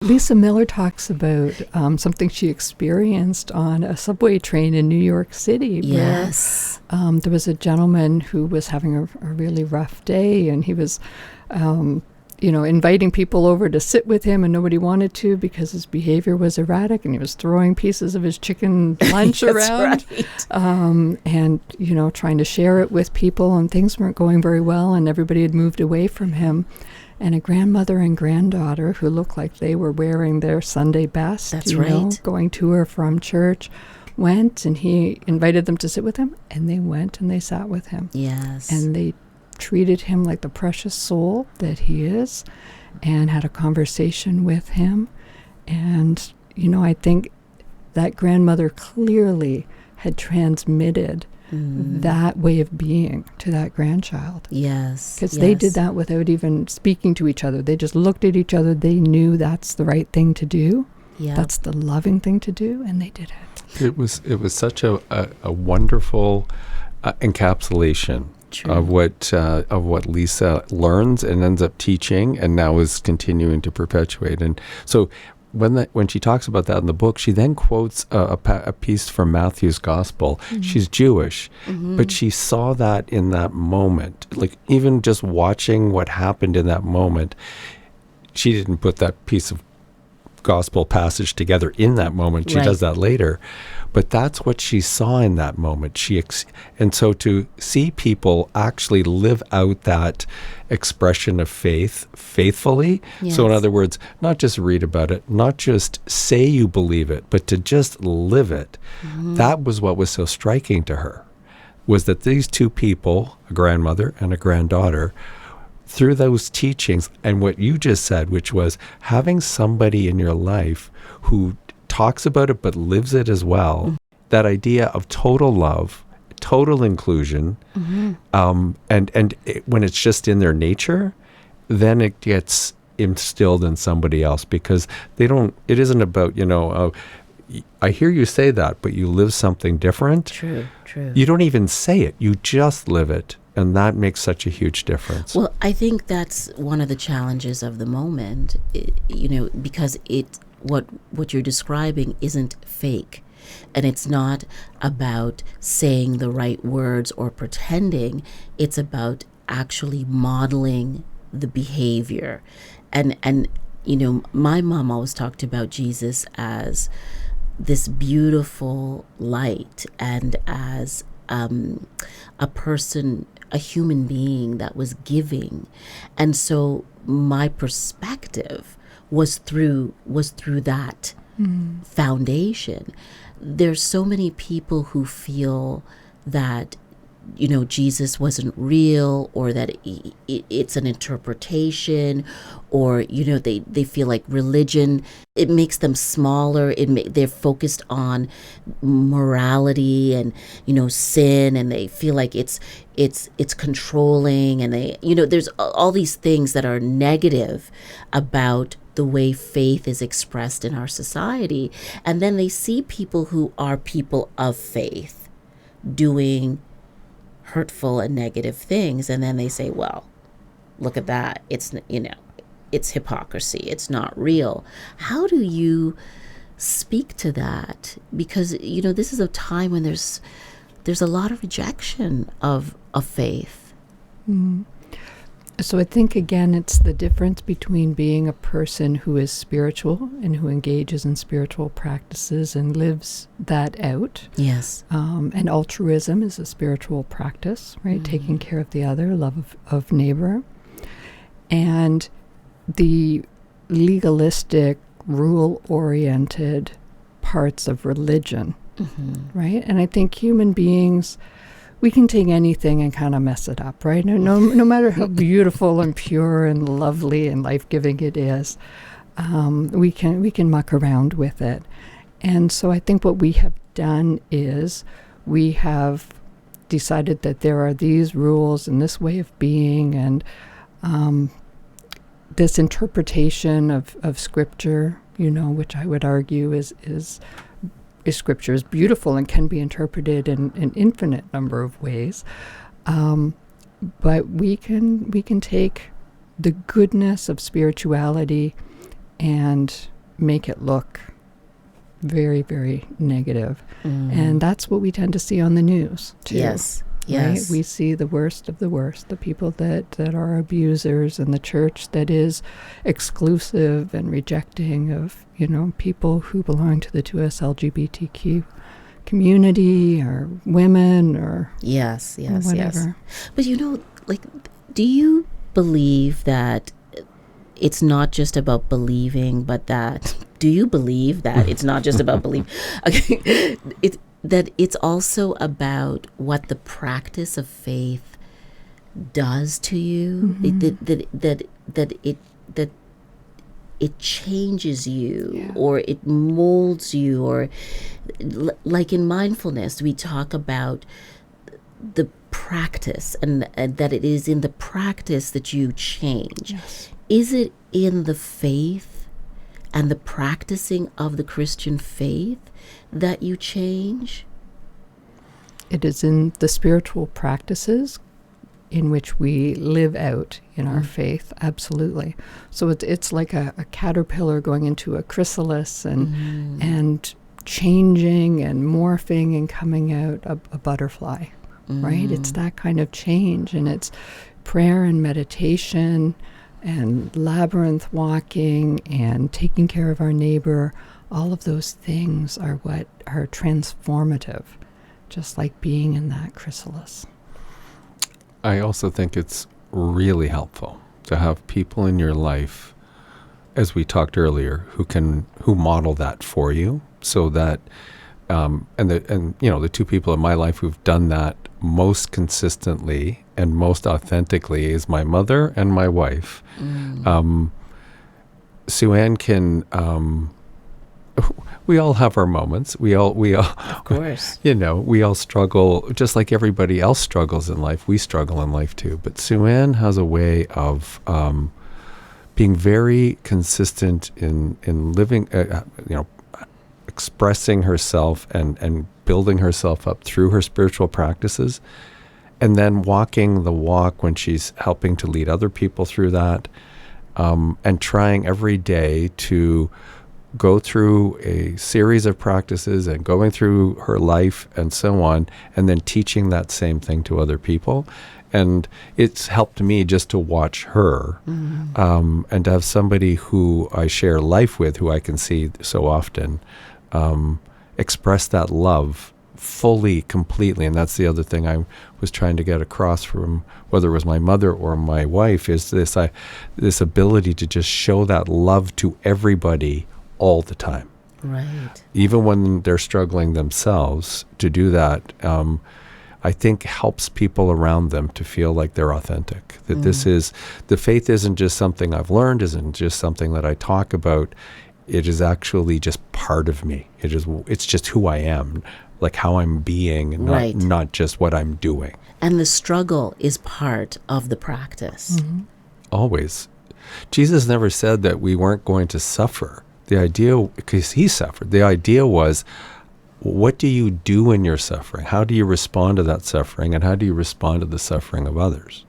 Lisa Miller talks about something she experienced on a subway train in New York City. Yes. Where, there was a gentleman who was having a really rough day, and he was, inviting people over to sit with him, and nobody wanted to because his behavior was erratic, and he was throwing pieces of his chicken lunch around, and trying to share it with people, and things weren't going very well, and everybody had moved away from him. And a grandmother and granddaughter who looked like they were wearing their Sunday best, going to or from church, went, and he invited them to sit with him, and they went and they sat with him. Yes. And they treated him like the precious soul that he is, and had a conversation with him. And, I think that grandmother clearly had transmitted that way of being to that grandchild. Yes. Because they did that without even speaking to each other. They just looked at each other. They knew that's the right thing to do. Yeah. That's the loving thing to do, and they did it. It was such a wonderful encapsulation of what Lisa learns and ends up teaching, and now is continuing to perpetuate. And so when she talks about that in the book, she then quotes a piece from Matthew's Gospel. Mm-hmm. She's Jewish, but she saw that in that moment. Like, even just watching what happened in that moment, she didn't put that piece of Gospel passage together in that moment. She does that later. But that's what she saw in that moment. And so to see people actually live out that expression of faith faithfully. Yes. So in other words, not just read about it, not just say you believe it, but to just live it. Mm-hmm. That was what was so striking to her, was that these two people, a grandmother and a granddaughter, through those teachings and what you just said, which was having somebody in your life who talks about it but lives it as well, that idea of total love, total inclusion, and when it's just in their nature, then it gets instilled in somebody else, because it isn't about, I hear you say that, but you live something different. True. You don't even say it, you just live it. And that makes such a huge difference. Well, I think that's one of the challenges of the moment, because what you're describing isn't fake. And it's not about saying the right words or pretending. It's about actually modeling the behavior. And my mom always talked about Jesus as this beautiful light, and as a person, a human being that was giving. And so my perspective was through that foundation. There's so many people who feel that Jesus wasn't real, or that it's an interpretation, or they feel like religion, it makes them smaller. They're focused on morality and sin, and they feel like it's controlling, and there's all these things that are negative about the way faith is expressed in our society. And then they see people who are people of faith doing hurtful and negative things, and then they say, well, look at that, it's hypocrisy, it's not real. How do you speak to that? Because this is a time when there's a lot of rejection of faith. So I think, again, it's the difference between being a person who is spiritual and who engages in spiritual practices and lives that out. Yes. And altruism is a spiritual practice, right? Taking care of the other, love of neighbor. And the legalistic, rule-oriented parts of religion, right? And I think human beings, we can take anything and kind of mess it up, right? No matter how beautiful and pure and lovely and life-giving it is, we can muck around with it. And so I think what we have done is we have decided that there are these rules and this way of being, and this interpretation of Scripture, which I would argue is Scripture is beautiful and can be interpreted in an infinite number of ways, but we can take the goodness of spirituality and make it look very, very negative. And that's what we tend to see on the news, too. Yes. Right? Yes. We see the worst of the worst, the people that are abusers, and the church that is exclusive and rejecting of, people who belong to the 2S LGBTQ community or women or Yes. whatever. But do you believe that it's not just about believing, but do you believe that it's not just about belief? Okay. That it's also about what the practice of faith does to you, that it changes you, or it molds you, or like in mindfulness, we talk about the practice, and that it is in the practice that you change. Yes. Is it in the faith and the practicing of the Christian faith that you change? It is in the spiritual practices in which we live out in our faith, absolutely. So it's like a caterpillar going into a chrysalis and changing and morphing and coming out a butterfly, right? It's that kind of change, and it's prayer and meditation and labyrinth walking and taking care of our neighbor. All of those things are what are transformative, just like being in that chrysalis. I also think it's really helpful to have people in your life, as we talked earlier, who model that for you, so that the two people in my life who've done that most consistently and most authentically is my mother and my wife. Sue-Ann can. We all have our moments. We all, Of course. we all struggle, just like everybody else struggles in life. We struggle in life too. But Sue-Ann has a way of being very consistent in living, expressing herself and building herself up through her spiritual practices, and then walking the walk when she's helping to lead other people through that, and trying every day to go through a series of practices and going through her life and so on, and then teaching that same thing to other people. And it's helped me just to watch her, and to have somebody who I share life with, who I can see so often, express that love fully, completely. And that's the other thing I was trying to get across from whether it was my mother or my wife, is this ability to just show that love to everybody all the time. Right. Even when they're struggling themselves, to do that, I think helps people around them to feel like they're authentic. That the faith isn't just something I've learned, isn't just something that I talk about. It is actually just part of me. It's just who I am, like how I'm being, not just what I'm doing. And the struggle is part of the practice. Always. Jesus never said that we weren't going to suffer. The idea, because he suffered, the idea was, what do you do in your suffering? How do you respond to that suffering? And how do you respond to the suffering of others?